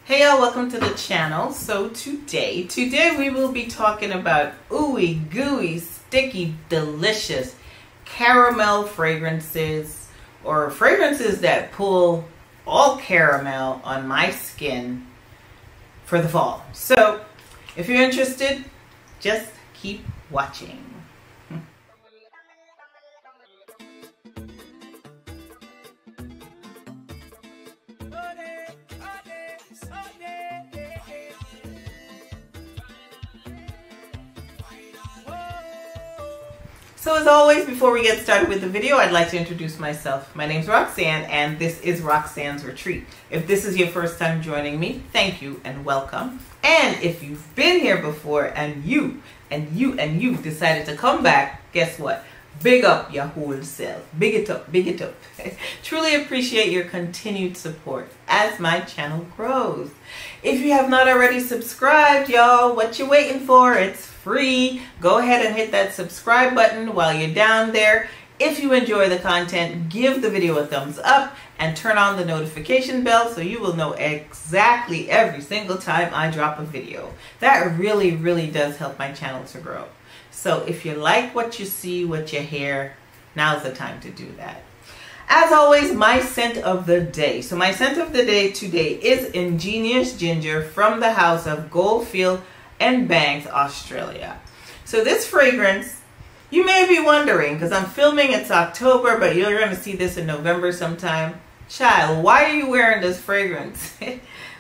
Hey y'all, welcome to the channel. So today we will be talking about ooey gooey, sticky, delicious caramel fragrances, or fragrances that pull all caramel on my skin for the fall. So if you're interested, just keep watching. So as always, before we get started with the video, I'd like to introduce myself. My name's Roxanne and this is Roxanne's Retreat. If this is your first time joining me, thank you and welcome. And if you've been here before and you decided to come back, guess what? Big up your whole self. Big it up, big it up. Truly appreciate your continued support as my channel grows. If you have not already subscribed, y'all, what you waiting for? It's free. Go ahead and hit that subscribe button while you're down there. If you enjoy the content, give the video a thumbs up and turn on the notification bell so you will know exactly every single time I drop a video. That really does help my channel to grow. So if you like what you see, what you hear, now's the time to do that. As always, my scent of the day. So my scent of the day today is Ingenious Ginger from the house of Goldfield and Banks, Australia. So this fragrance, you may be wondering, because I'm filming, it's October, but you're going to see this in November sometime. Child, why are you wearing this fragrance?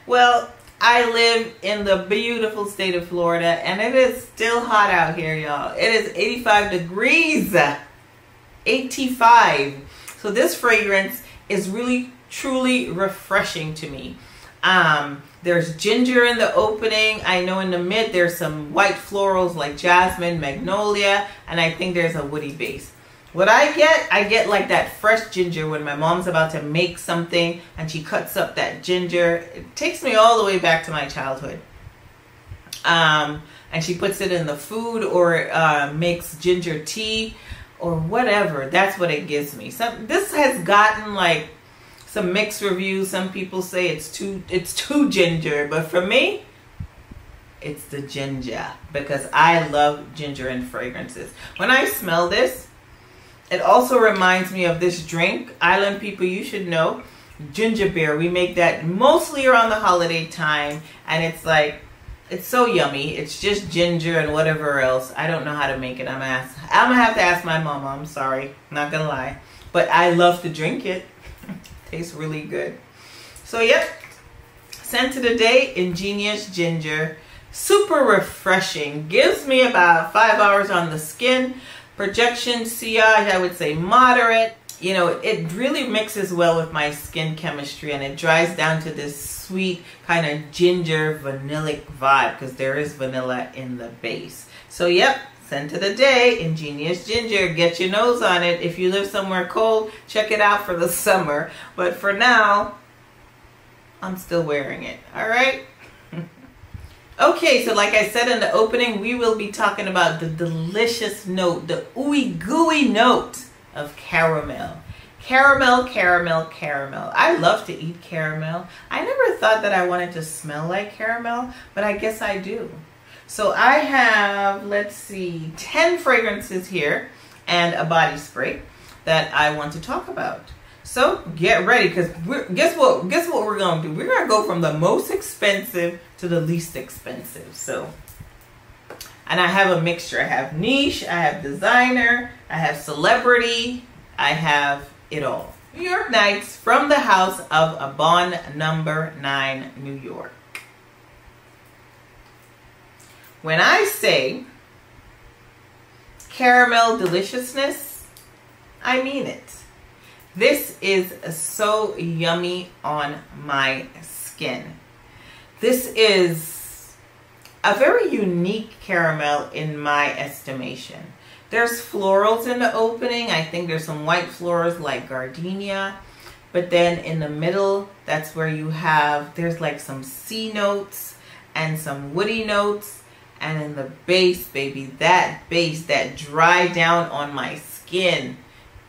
Well, I live in the beautiful state of Florida and it is still hot out here, y'all. It is 85 degrees. 85. So this fragrance is really truly refreshing to me. There's ginger in the opening. I know in the mid there's some white florals like jasmine, magnolia, and I think there's a woody base. What I get like that fresh ginger when my mom's about to make something and she cuts up that ginger. It takes me all the way back to my childhood. And she puts it in the food or makes ginger tea or whatever. That's what it gives me. This has gotten like some mixed reviews. Some people say it's too ginger, but for me, it's the ginger because I love ginger in fragrances. When I smell this, it also reminds me of this drink. Island people, you should know, ginger beer. We make that mostly around the holiday time, and it's like, it's so yummy. It's just ginger and whatever else. I don't know how to make it. I'm gonna have to ask my mama. I'm sorry, not gonna lie, but I love to drink it. Tastes really good. So yep, scent of the day, Ingenious Ginger. Super refreshing. Gives me about 5 hours on the skin. Projection sillage, I would say moderate. You know, it really mixes well with my skin chemistry and it dries down to this sweet kind of ginger vanillic vibe because there is vanilla in the base. So yep, scent of the day, Ingenious Ginger. Get your nose on it. If you live somewhere cold, check it out for the summer. But for now, I'm still wearing it. All right. Okay, so like I said in the opening, we will be talking about the delicious note, the ooey gooey note of caramel. Caramel, caramel, caramel. I love to eat caramel. I never thought that I wanted to smell like caramel, but I guess I do. So I have, let's see, 10 fragrances here and a body spray that I want to talk about. So get ready, because guess what we're going to do? We're going to go from the most expensive to the least expensive. So, and I have a mixture. I have niche, I have designer, I have celebrity, I have it all. New York Nights from the house of Abon number 9, New York. When I say caramel deliciousness, I mean it. This is so yummy on my skin. This is a very unique caramel in my estimation. There's florals in the opening. I think there's some white florals like gardenia. But then in the middle, that's where you have, there's like some sea notes and some woody notes. And in the base, baby, that base, that dry down on my skin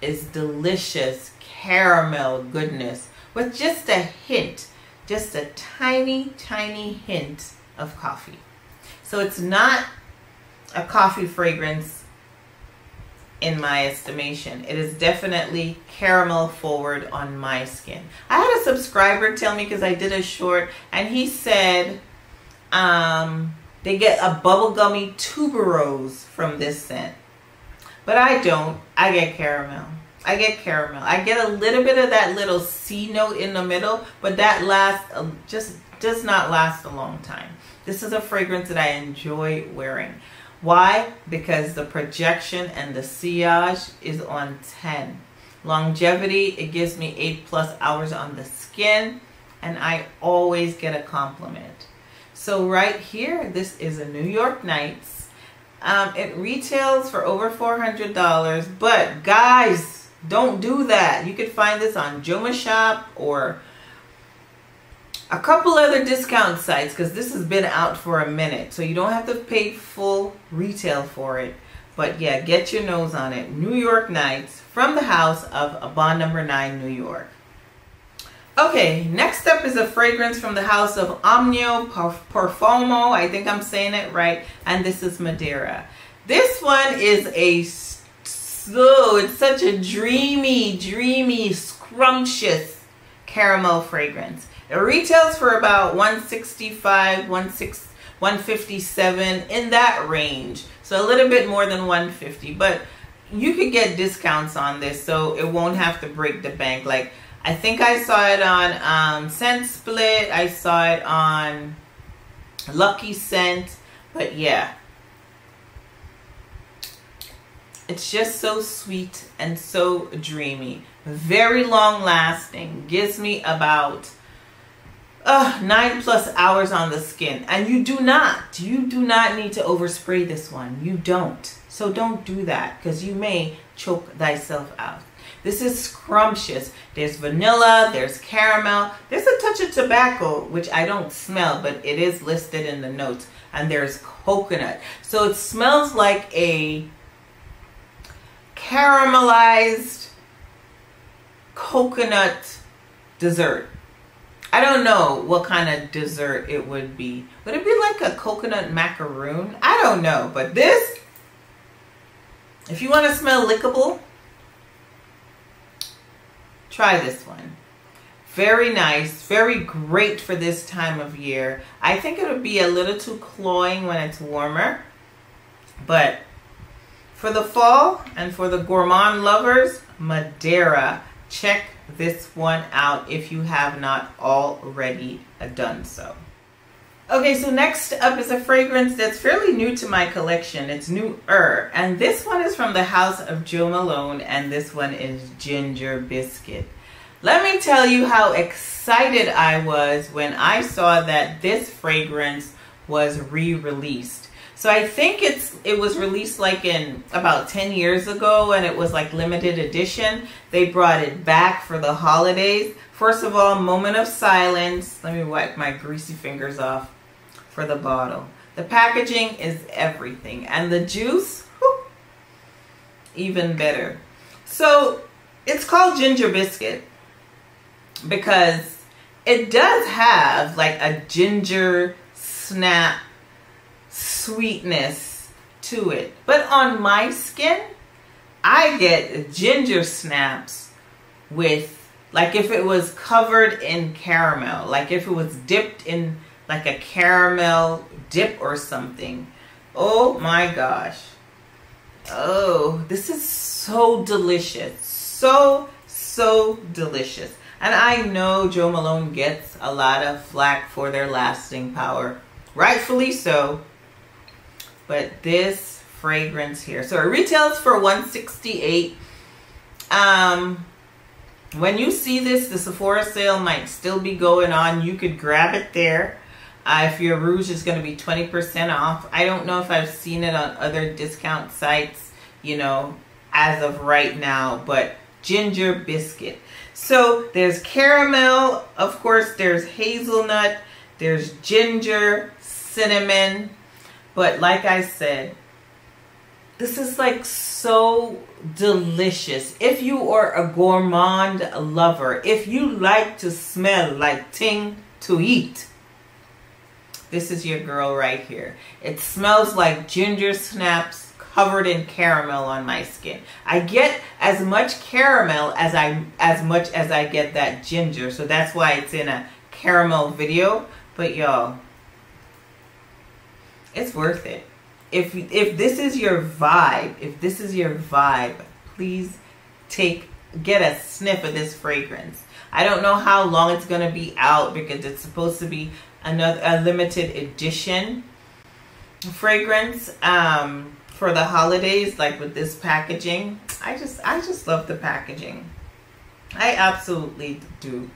is delicious caramel goodness with just a hint just a tiny, tiny hint of coffee. So it's not a coffee fragrance in my estimation. It is definitely caramel forward on my skin. I had a subscriber tell me, because I did a short, and he said they get a bubblegummy tuberose from this scent. But I don't. I get caramel. I get caramel. I get a little bit of that little C note in the middle, but that lasts, just does not last a long time. This is a fragrance that I enjoy wearing. Why? Because the projection and the sillage is on 10. Longevity, it gives me 8+ hours on the skin, and I always get a compliment. So right here, this is a New York Nights. It retails for over $400, but guys, don't do that. You can find this on Joma Shop or a couple other discount sites, because this has been out for a minute, so you don't have to pay full retail for it. But yeah, get your nose on it. New York Nights, from the house of Bond No. 9, New York. Okay, next up is a fragrance from the house of OMNIA PROFUMI. I think I'm saying it right. And this is Madera. This one is it's such a dreamy, dreamy, scrumptious caramel fragrance. It retails for about $165, $157, in that range. So a little bit more than $150, but you could get discounts on this, so it won't have to break the bank. Like, I think I saw it on Scent Split. I saw it on Lucky Scent. But yeah, it's just so sweet and so dreamy. Very long lasting. Gives me about 9+ hours on the skin. And you do not need to overspray this one. You don't. So don't do that, because you may choke thyself out. This is scrumptious. There's vanilla, there's caramel, there's a touch of tobacco, which I don't smell, but it is listed in the notes. And there's coconut. So it smells like a caramelized coconut dessert. I don't know what kind of dessert it would be. Would it be like a coconut macaroon? I don't know. But this, if you want to smell lickable, try this one. Very nice. Very great for this time of year. I think it would be a little too cloying when it's warmer. But for the fall and for the gourmand lovers, Madera. Check this one out if you have not already done so. Okay, so next up is a fragrance that's fairly new to my collection. It's newer, and this one is from the house of Jo Malone, and this one is Ginger Biscuit. Let me tell you how excited I was when I saw that this fragrance was re-released. So I think it was released like in about 10 years ago, and it was like limited edition. They brought it back for the holidays. First of all, moment of silence. Let me wipe my greasy fingers off for the bottle. The packaging is everything, and the juice, whew, even better. So it's called Ginger Biscuit because it does have like a ginger snap sweetness to it, but on my skin I get ginger snaps with, like, if it was covered in caramel, like if it was dipped in like a caramel dip or something. Oh my gosh. Oh, this is so delicious. So delicious. And I know Jo Malone gets a lot of flack for their lasting power, rightfully so. But this fragrance here, so it retails for $168. When you see this, the Sephora sale might still be going on. You could grab it there. If your rouge is going to be 20% off. I don't know if I've seen it on other discount sites, you know, as of right now. But Ginger Biscuit. So there's caramel, of course, there's hazelnut, there's ginger, cinnamon. But like I said, this is like so delicious. If you are a gourmand lover, if you like to smell like ting to eat. This is your girl right here. It smells like ginger snaps covered in caramel on my skin. I get as much caramel as much as I get that ginger. So that's why it's in a caramel video. But y'all, it's worth it. If this is your vibe, please get a sniff of this fragrance. I don't know how long it's gonna be out because it's supposed to be a limited edition fragrance for the holidays, like with this packaging. I just love the packaging. I absolutely do.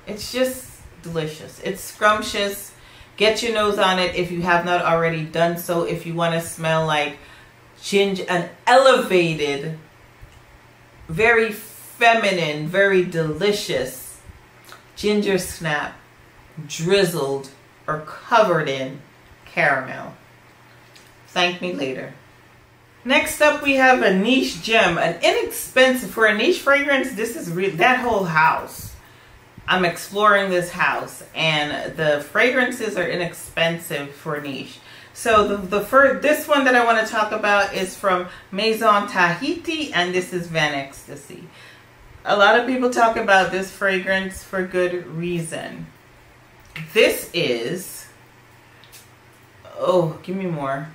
It's just delicious. It's scrumptious. Get your nose on it if you have not already done so. If you want to smell like ginger, an elevated, very feminine, very delicious ginger snap, drizzled or covered in caramel. Thank me later. Next up, we have a niche gem, an inexpensive, for a niche fragrance. This is that whole house. I'm exploring this house, and the fragrances are inexpensive for niche. So this one that I want to talk about is from Maison Tahite, and this is VANEXTASY. A lot of people talk about this fragrance for good reason. This is, oh, give me more.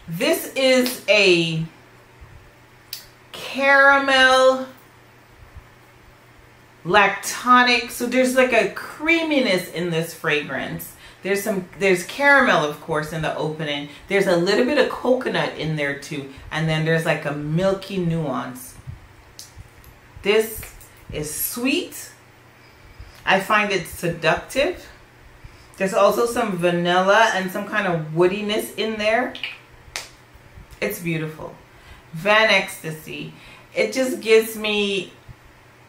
This is a caramel lactonic, so there's like a creaminess in this fragrance. There's caramel, of course, in the opening. There's a little bit of coconut in there too, and then there's like a milky nuance. This is sweet. I find it seductive. There's also some vanilla and some kind of woodiness in there. It's beautiful. VANEXTASY. It just gives me,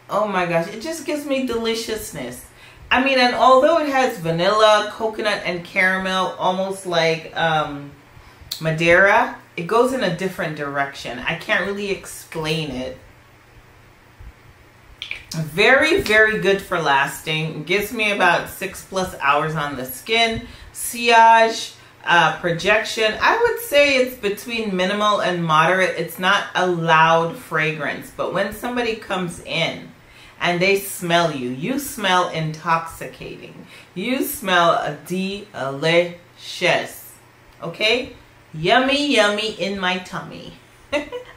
oh my gosh, it just gives me deliciousness. I mean, and although it has vanilla, coconut, and caramel, almost like Madera, it goes in a different direction. I can't really explain it. Very, very good for lasting. It gives me about 6+ hours on the skin. Sillage, projection, I would say it's between minimal and moderate. It's not a loud fragrance, but when somebody comes in and they smell you, you smell intoxicating. You smell delicious. Okay? Yummy, yummy in my tummy.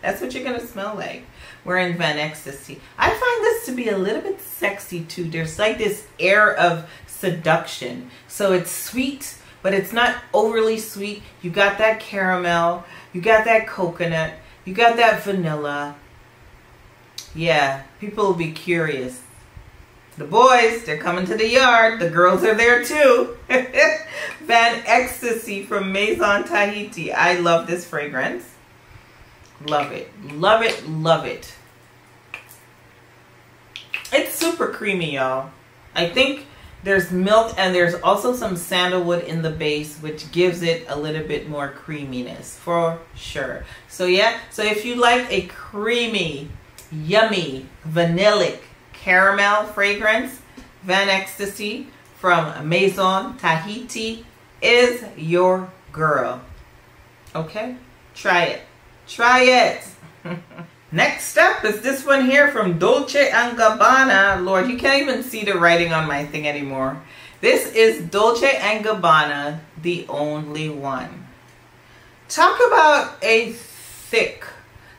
That's what you're going to smell like. We're in VANEXTASY. I find this to be a little bit sexy too. There's like this air of seduction. So it's sweet, but it's not overly sweet. You got that caramel. You got that coconut. You got that vanilla. Yeah, people will be curious. The boys, they're coming to the yard. The girls are there too. VANEXTASY from Maison Tahite. I love this fragrance. Love it. Love it. Love it. It's super creamy, y'all. I think there's milk and there's also some sandalwood in the base, which gives it a little bit more creaminess for sure. So yeah, so if you like a creamy, yummy, vanillic caramel fragrance, VANEXTASY from Maison Tahite is your girl. Okay? Try it. Try it. Next up is this one here from Dolce Gabbana. Lord, you can't even see the writing on my thing anymore. This is Dolce Gabbana, the only one. Talk about a thick,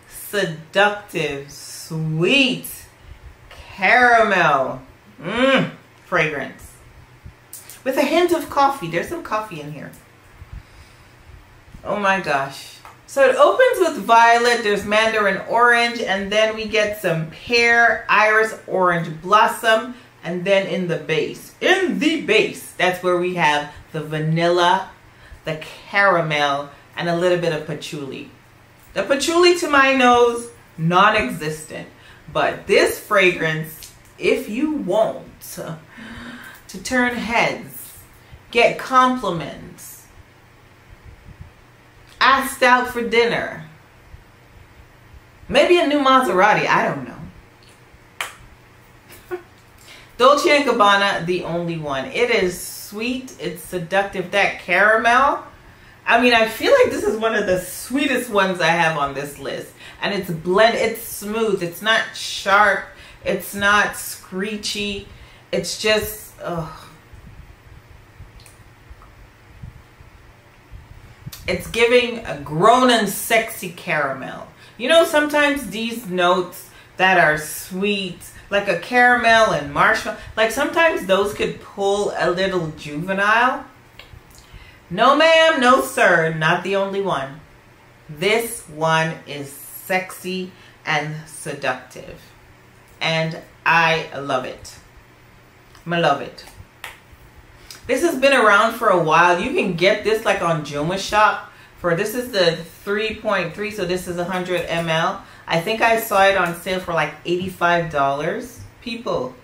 seductive, sweet caramel fragrance with a hint of coffee. There's some coffee in here. Oh my gosh. So it opens with violet, there's mandarin orange, and then we get some pear, iris, orange blossom, and then in the base, that's where we have the vanilla, the caramel, and a little bit of patchouli. The patchouli to my nose, non-existent. But this fragrance, if you want to turn heads, get compliments, asked out for dinner, maybe a new Maserati, I don't know. Dolce & Gabbana, the only one. It is sweet. It's seductive. That caramel. I mean, I feel like this is one of the sweetest ones I have on this list. And it's blend. It's smooth. It's not sharp. It's not screechy. It's just, it's giving a grown and sexy caramel. You know, sometimes these notes that are sweet, like a caramel and marshmallow, like sometimes those could pull a little juvenile. No ma'am, no sir, not the only one. This one is sexy and seductive. And I love it. I love it. This has been around for a while. You can get this like on Joma Shop. This is the 3.3, so this is 100 ml. I think I saw it on sale for like $85. People,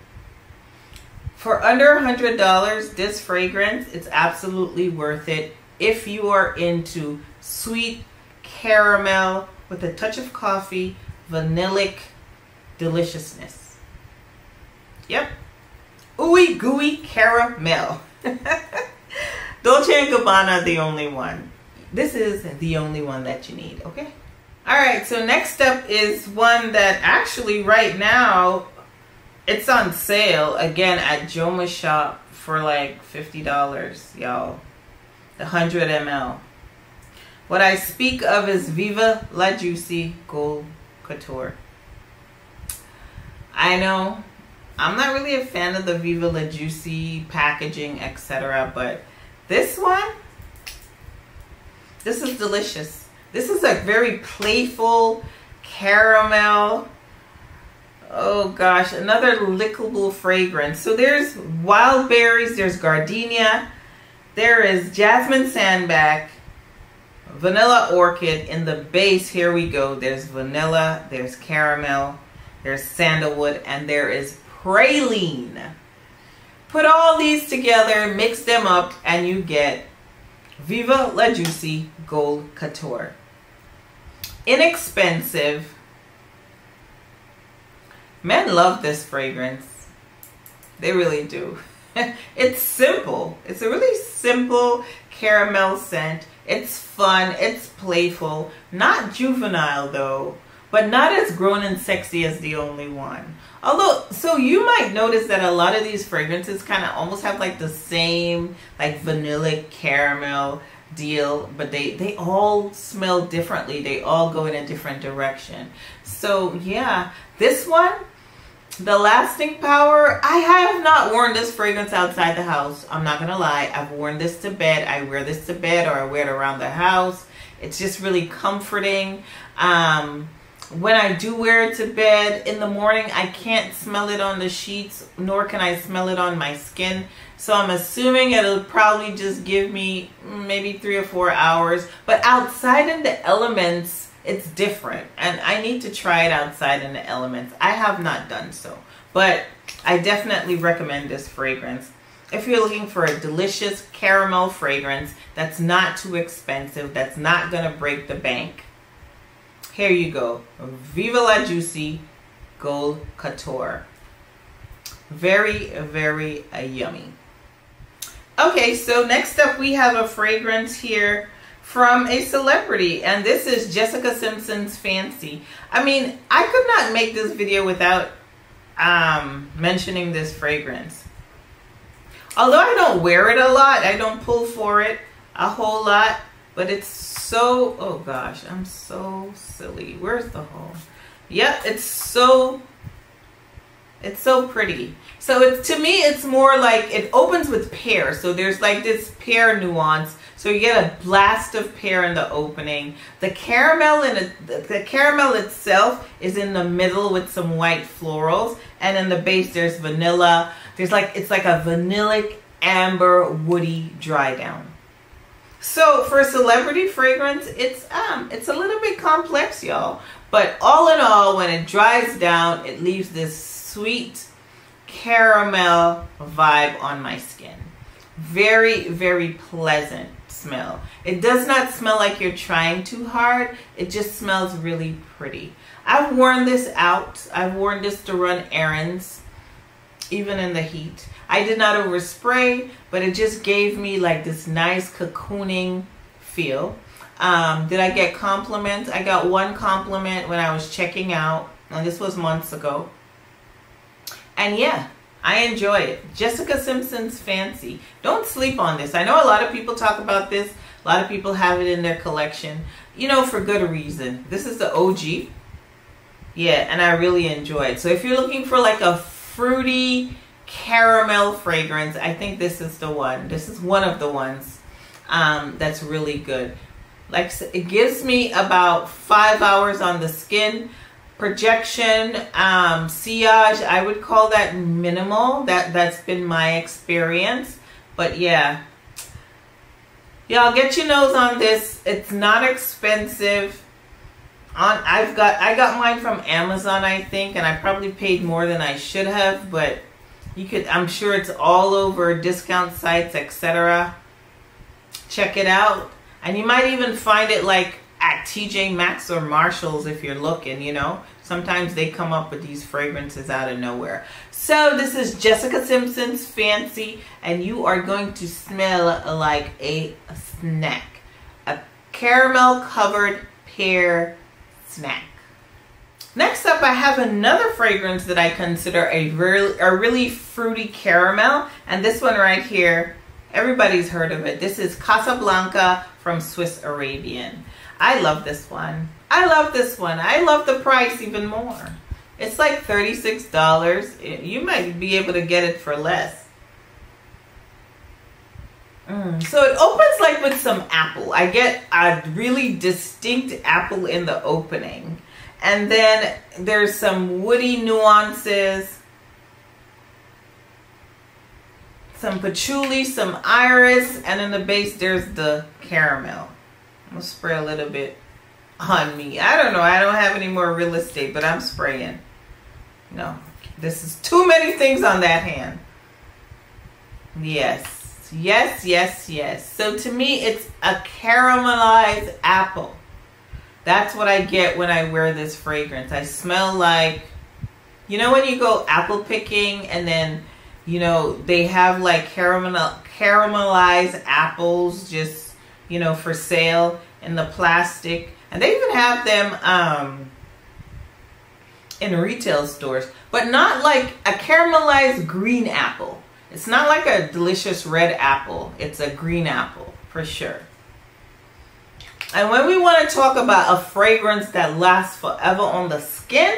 for under $100, this fragrance, it's absolutely worth it if you are into sweet caramel with a touch of coffee, vanillic deliciousness. Yep. Ooey gooey caramel. Dolce & Gabbana, the only one. This is the only one that you need, okay? Alright, so next up is one that actually right now, it's on sale again at Joma Shop for like $50, y'all. The 100 ml. What I speak of is Viva La Juicy Gold Couture. I know I'm not really a fan of the Viva La Juicy packaging, etc., but this one, this is delicious. This is a very playful caramel. Oh gosh, another lickable fragrance. So there's wild berries, there's gardenia, there is jasmine sandalwood, vanilla orchid. In the base, here we go. There's vanilla, there's caramel, there's sandalwood, and there is praline. Put all these together, mix them up, and you get Viva La Juicy Gold Couture. Inexpensive. Men love this fragrance. They really do. It's simple. It's a really simple caramel scent. It's fun. It's playful. Not juvenile though, but not as grown and sexy as the only one. Although, so you might notice that a lot of these fragrances kind of almost have like the same like vanilla caramel deal, but they all smell differently. They all go in a different direction. So yeah, this one, the lasting power, I have not worn this fragrance outside the house. I'm not gonna lie. I've worn this to bed. I wear this to bed, or I wear it around the house. It's just really comforting. When I do wear it to bed in the morning, I can't smell it on the sheets, nor can I smell it on my skin. So I'm assuming it'll probably just give me maybe 3 or 4 hours. But outside in the elements, it's different. And I need to try it outside in the elements. I have not done so. But I definitely recommend this fragrance. If you're looking for a delicious caramel fragrance that's not too expensive, that's not going to break the bank, here you go. Viva La Juicy Gold Couture. Very, very yummy. Okay, so next up we have a fragrance here from a celebrity, and this is Jessica Simpson's Fancy. I mean, I could not make this video without mentioning this fragrance. Although I don't wear it a lot, I don't pull for it a whole lot, but it's so, oh gosh, I'm so silly. Where's the hole? Yep, it's so pretty. So it's, to me, it's more like, it opens with pear. So there's like this pear nuance. So you get a blast of pear in the opening. The caramel the caramel itself is in the middle with some white florals, and in the base there's vanilla. There's like, it's like a vanillic amber woody dry down. So for a celebrity fragrance, it's a little bit complex, y'all. But all in all, when it dries down, it leaves this sweet caramel vibe on my skin. Very, very pleasant smell. It does not smell like you're trying too hard. It just smells really pretty. I've worn this out. I've worn this to run errands. even in the heat. I did not overspray, but it just gave me like this nice cocooning feel. Did I get compliments? I got one compliment when I was checking out, and this was months ago. And yeah, I enjoy it. Jessica Simpson's Fancy. Don't sleep on this. I know a lot of people talk about this. A lot of people have it in their collection, you know, for good reason. This is the OG. Yeah, and I really enjoy it. So if you're looking for like a fruity caramel fragrance, I think this is the one. This is one of the ones that's really good. Like, it gives me about 5 hours on the skin. Projection, sillage, I would call that minimal. That's been my experience. But yeah, y'all get your nose on this. It's not expensive. I got mine from Amazon, I think, and I probably paid more than I should have, but you could, I'm sure it's all over discount sites, etc. Check it out. And you might even find it like at TJ Maxx or Marshall's if you're looking, you know. Sometimes they come up with these fragrances out of nowhere. So this is Jessica Simpson's Fancy, and you are going to smell like a snack. A caramel covered pear snack. Next up, I have another fragrance that I consider a really fruity caramel, and this one right here, everybody's heard of it. This is Casablanca from Swiss Arabian. I love this one. I love this one. I love the price even more. It's like $36. You might be able to get it for less. So it opens like with some apple. I get a really distinct apple in the opening. And then there's some woody nuances. Some patchouli, some iris, and in the base there's the caramel. I'm gonna spray a little bit on me. I don't know. I don't have any more real estate, but I'm spraying. No, this is too many things on that hand. Yes. Yes, yes, yes. So to me, it's a caramelized apple. That's what I get when I wear this fragrance. I smell like, you know, when you go apple picking and then, you know, they have like caramelized apples just, you know, for sale in the plastic. And they even have them in retail stores, but not like a caramelized green apple. It's not like a delicious red apple. It's a green apple for sure. And when we want to talk about a fragrance that lasts forever on the skin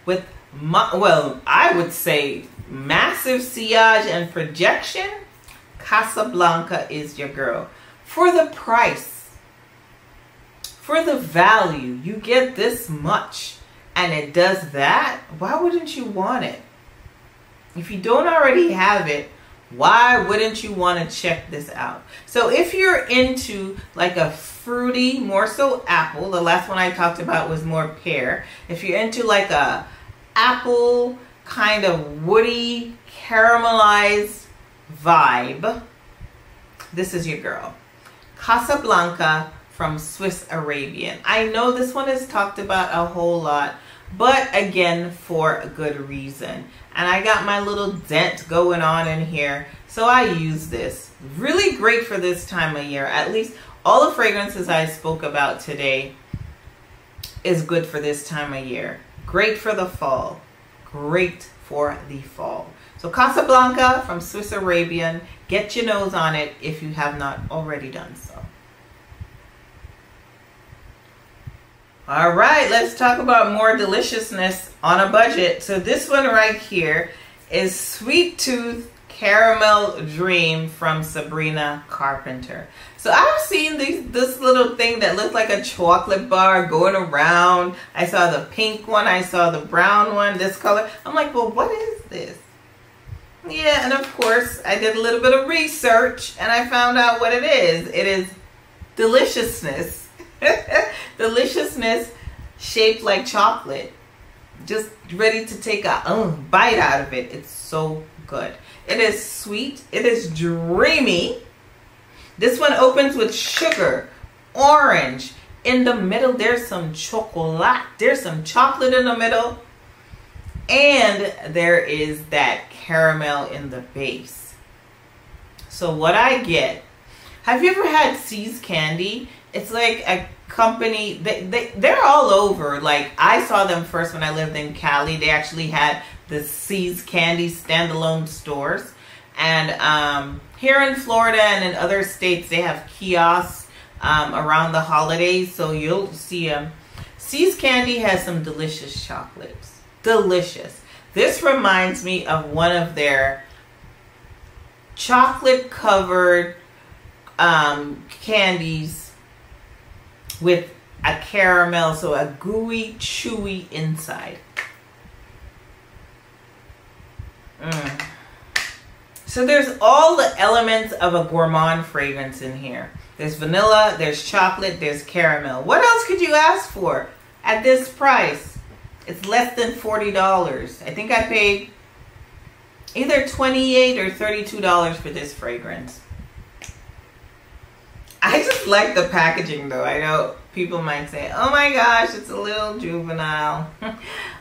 with, well, I would say massive sillage and projection, Casablanca is your girl. For the price, for the value, you get this much and it does that, why wouldn't you want it? If you don't already have it, why wouldn't you want to check this out? So if you're into like a fruity, more so apple, the last one I talked about was more pear. If you're into like a apple kind of woody caramelized vibe, this is your girl. Casablanca from Swiss Arabian. I know this one is talked about a whole lot, but again, for a good reason. And I got my little dent going on in here, so I use this. Really great for this time of year. At least all the fragrances I spoke about today is good for this time of year. Great for the fall. Great for the fall. So Casablanca from Swiss Arabian. Get your nose on it if you have not already done so. All right, let's talk about more deliciousness on a budget. So this one right here is Sweet Tooth Caramel Dream from Sabrina Carpenter. So I've seen this little thing that looks like a chocolate bar going around. I saw the pink one, I saw the brown one, this color. I'm like, well, what is this? Yeah, and of course, I did a little bit of research and I found out what it is. It is deliciousness. Deliciousness shaped like chocolate. Just ready to take a bite out of it. It's so good. It is sweet. It is dreamy. This one opens with sugar, orange. In the middle, there's some chocolate. There's some chocolate in the middle. And there is that caramel in the base. So what I get, have you ever had See's Candy? It's like a company, they're all over. Like, I saw them first when I lived in Cali. They actually had the See's Candy standalone stores. And here in Florida and in other states, they have kiosks around the holidays. So you'll see them. See's Candy has some delicious chocolates. Delicious. This reminds me of one of their chocolate covered candies with a caramel, so a gooey, chewy inside. So there's all the elements of a gourmand fragrance in here. There's vanilla, there's chocolate, there's caramel. What else could you ask for at this price? It's less than $40. I think I paid either $28 or $32 for this fragrance. I just like the packaging though. I know people might say, oh my gosh, it's a little juvenile.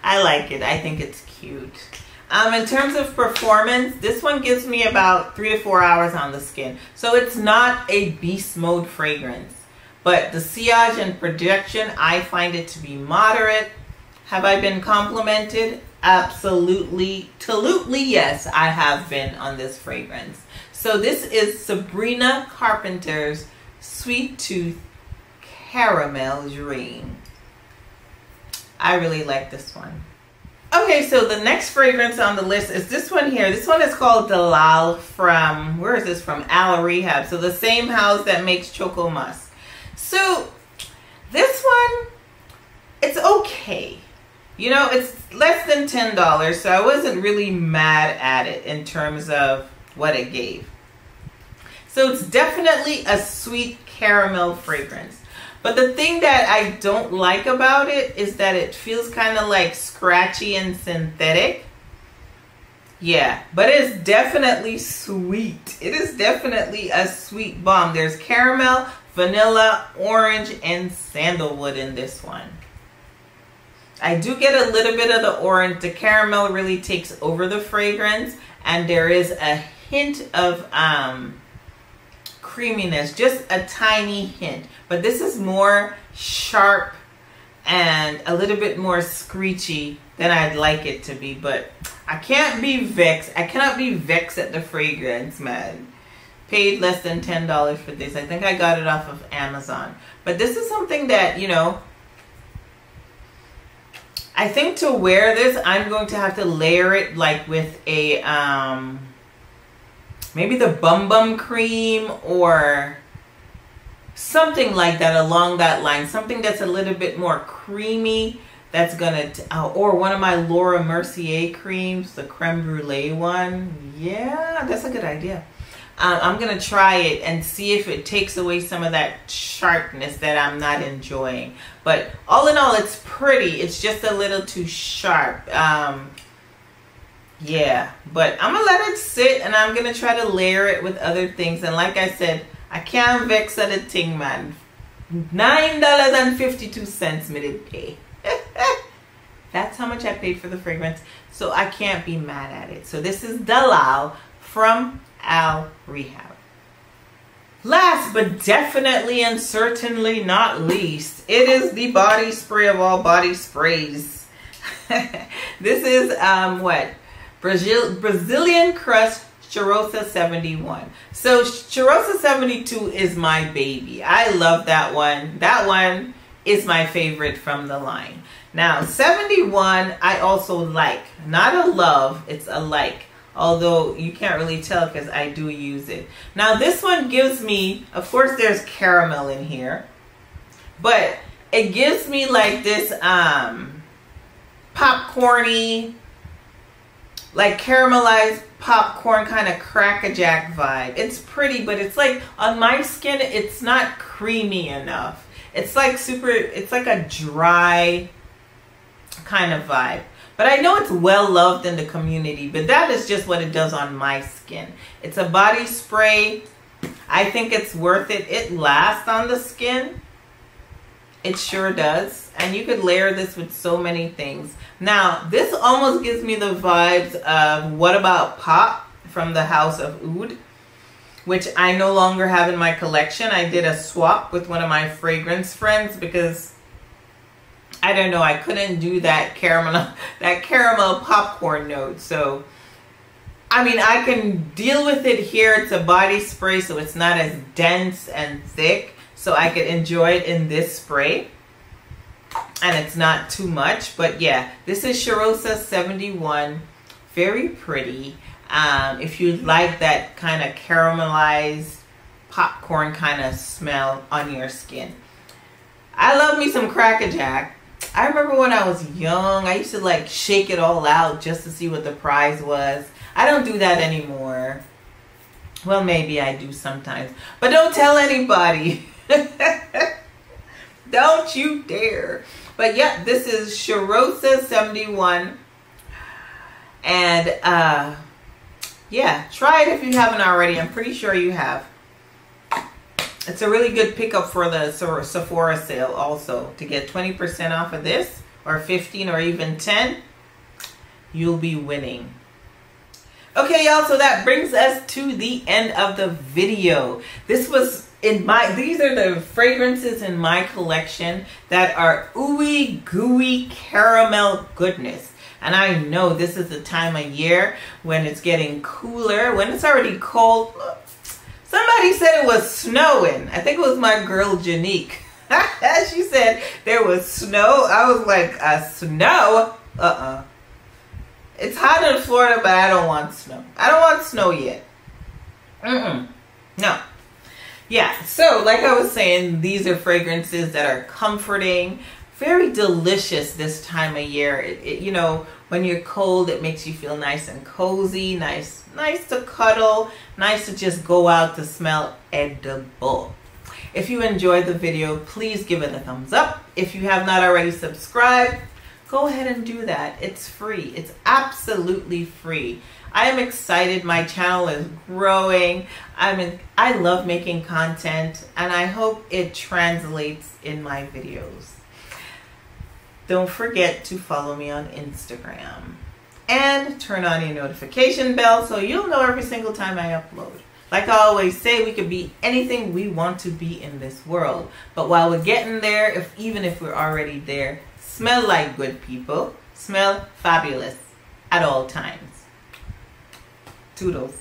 I like it. I think it's cute. In terms of performance, this one gives me about 3 to 4 hours on the skin. So it's not a beast mode fragrance. But the sillage and projection, I find it to be moderate. Have I been complimented? Absolutely, totally yes, I have been on this fragrance. So this is Sabrina Carpenter's Sweet Tooth Caramel Dream. I really like this one. Okay, so the next fragrance on the list is this one here. This one is called Dalal from, where is this from? AL-REHAB. So the same house that makes Choco Musk. So this one, it's okay. You know, it's less than $10, so I wasn't really mad at it in terms of what it gave. So it's definitely a sweet caramel fragrance. But the thing that I don't like about it is that it feels kind of like scratchy and synthetic. Yeah, but it's definitely sweet. It is definitely a sweet bomb. There's caramel, vanilla, orange, and sandalwood in this one. I do get a little bit of the orange. The caramel really takes over the fragrance. And there is a hint of creaminess, just a tiny hint. But this is more sharp and a little bit more screechy than I'd like it to be. But I can't be vexed. I cannot be vexed at the fragrance, man. Paid less than $10 for this. I think I got it off of Amazon. But this is something that, you know, I think to wear this, I'm going to have to layer it like with a, maybe the Bum Bum cream or something like that along that line. Something that's a little bit more creamy. That's going to, or one of my Laura Mercier creams, the creme brulee one. Yeah, that's a good idea. I'm going to try it and see if it takes away some of that sharpness that I'm not enjoying. But all in all, it's pretty. It's just a little too sharp. Yeah, but I'm going to let it sit and I'm going to try to layer it with other things. And like I said, I can't vex at a thing, man. $9.52 me did pay. That's how much I paid for the fragrance. So I can't be mad at it. So this is Dalal from AL-REHAB. Last but definitely and certainly not least, it is the body spray of all body sprays. This is what? Brazilian Crush Cheirosa 71. So Cheirosa 72 is my baby. I love that one. That one is my favorite from the line. Now 71 I also like. Not a love, it's a like. Although you can't really tell because I do use it. Now this one gives me, of course there's caramel in here, but it gives me like this popcorny, like caramelized popcorn kind of Crack-a-Jack vibe. It's pretty, but it's like on my skin it's not creamy enough. It's like it's like a dry kind of vibe. But I know it's well loved in the community, but that is just what it does on my skin. It's a body spray. I think it's worth it. It lasts on the skin. It sure does. And you could layer this with so many things. Now, this almost gives me the vibes of What About Pop from the House of Oud, which I no longer have in my collection. I did a swap with one of my fragrance friends because I don't know, I couldn't do that caramel popcorn note. So, I mean, I can deal with it here. It's a body spray, so it's not as dense and thick. So I could enjoy it in this spray. And it's not too much. But yeah, this is CHEIROSA 71. Very pretty. If you like that kind of caramelized popcorn kind of smell on your skin. I love me some Cracker Jack. I remember when I was young, I used to like shake it all out just to see what the prize was. I don't do that anymore. Well, maybe I do sometimes. But don't tell anybody. Don't you dare. But yeah, this is CHEIROSA 71. And yeah, try it if you haven't already. I'm pretty sure you have. It's a really good pickup for the Sephora sale also. To get 20% off of this, or 15 or even 10, you'll be winning. Okay, y'all, so that brings us to the end of the video. This was these are the fragrances in my collection that are ooey gooey caramel goodness. And I know this is the time of year when it's getting cooler, when it's already cold. Somebody said it was snowing. I think it was my girl Janique. She said there was snow. I was like, snow? It's hot in Florida, but I don't want snow. I don't want snow yet. No. Yeah, so like I was saying, these are fragrances that are comforting, very delicious this time of year. You know, when you're cold, it makes you feel nice and cozy, nice to cuddle, nice to just go out to smell edible. If you enjoyed the video, please give it a thumbs up. If you have not already subscribed, go ahead and do that. It's free. It's absolutely free. I am excited. My channel is growing. I love making content, and I hope it translates in my videos. Don't forget to follow me on Instagram and turn on your notification bell so you'll know every single time I upload. Like I always say, we can be anything we want to be in this world. But while we're getting there, even if we're already there, smell like good people. Smell fabulous at all times. Toodles.